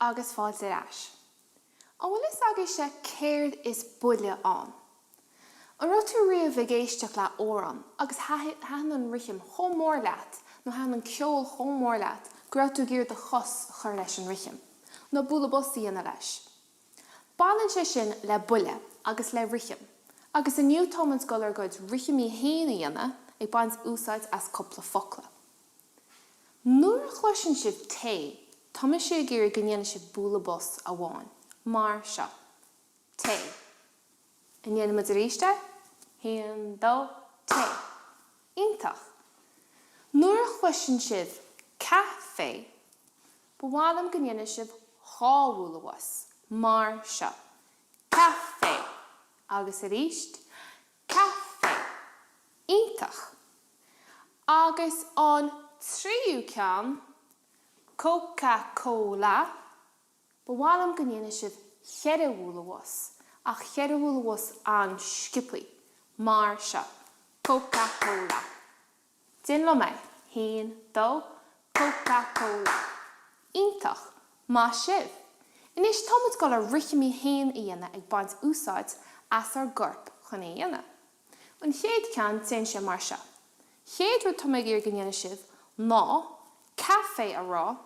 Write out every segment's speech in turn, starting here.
agus fáilte ais. An bhfuil is agus sé céird is buile an. An rotú riamh a géisteach le óram, agus han an Rithim chomór leat, nó han an ceol chomór leat, grotú gur de chos chur leis an Rithim, nó bula bosaí ana leis. Banan sé sin le buile agus le Rithim, agus a nniu Thomas golar goid Rithimí héana dhéana ag baint úsáid as cheoil-foghlaim. Nuair a chluiseann sibh té, Thomas sé gur gnéanana sibh bula bos a bháin, mar seo. Té. An dhéanam a ríiste? Híon, dó, té. Ítach. Nuair a chluiseann sibh cafe, bhhailm gnéanana sibh chábhúla was, mar seo. Cafe. Agus a ríist? Cafe. Ítach. Agus an tríú ceann, Coca-Cola, bhhailm gnéanana sibh cheiribhúla was, ach cheiribhúla was an scipaí, mar seo. Coca-Cola. Din lo mai. Híon, dó, Coca-Cola. Ítach, má sibh. Inis Thomas go le Rithimí héin dhéana ag baint úsáid as ar gorp chun dhéana. An chéad ceann tin sé mar seo. Chéad ru Thomas gur gnéanana sibh ná cafe a rá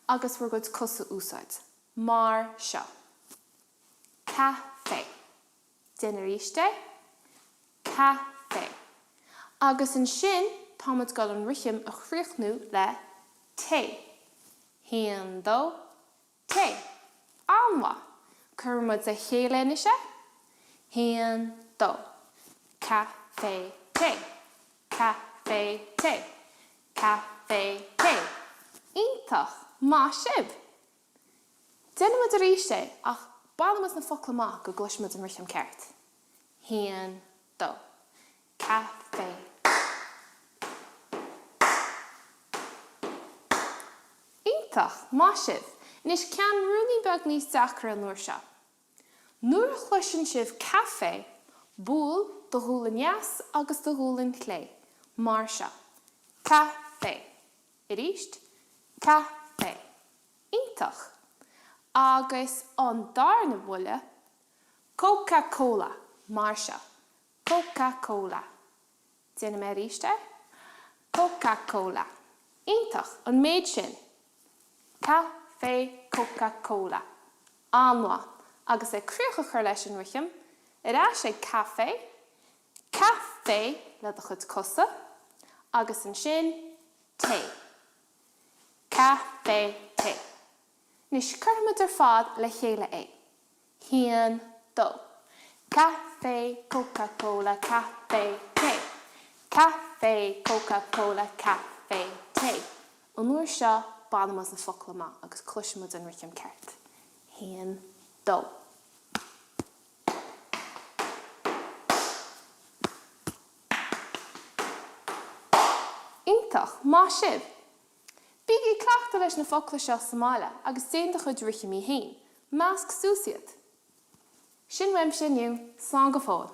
agus ru goid cosa úsáid, mar seo. Cafe. Din a ríiste? Cafe. Agus an sin, Thomas go an Rithim a chríochnú le té. Híon, dó, té. Anwa. Curmud a chéile se? Híon, dó. Cafe, té. Cafe, té. Cafe, té. Ítach, má sibh. Déanamid a ríiste, ach bálamas na foghlaimach go gluisimid an Rithim ceart. Híon, dó. Cafe. Ítach, má sibh. Nis cean rúnaí beag níos deachar an nuair seo. Nuair a chluiseann sibh cafe, búil do dhúlan neas agus do dhúlan clé, mar seo. Cafe. I ríist? Cafe. Ítach. Agus an darna bhuile, Coca-Cola, mar seo. Coca-Cola. Déanam mé ríiste? Coca-Cola. Ítach, an méid sin. Cafe, Coca-Cola. Anwa. Agus é críocha chur leis an Rithim, rá sé cafe, cafe le a chud cosa, agus an sin té. Cafe, té. Nis curmid ar fád le chéile é. Híon, dó. Cafe, Coca-Cola, cafe, té. Cafe, Coca-Cola, cafe, té. An nuair seo bálamas na foghlaimach agus cluisimid an Rithim ceart. Híon, dó. Ítach, má sibh. Bígí cleachta leis na fogla seo sa Mháille agus déanta chud Rithimí héin, measc súsiad. Sin weim sin nniu, slán go fóil.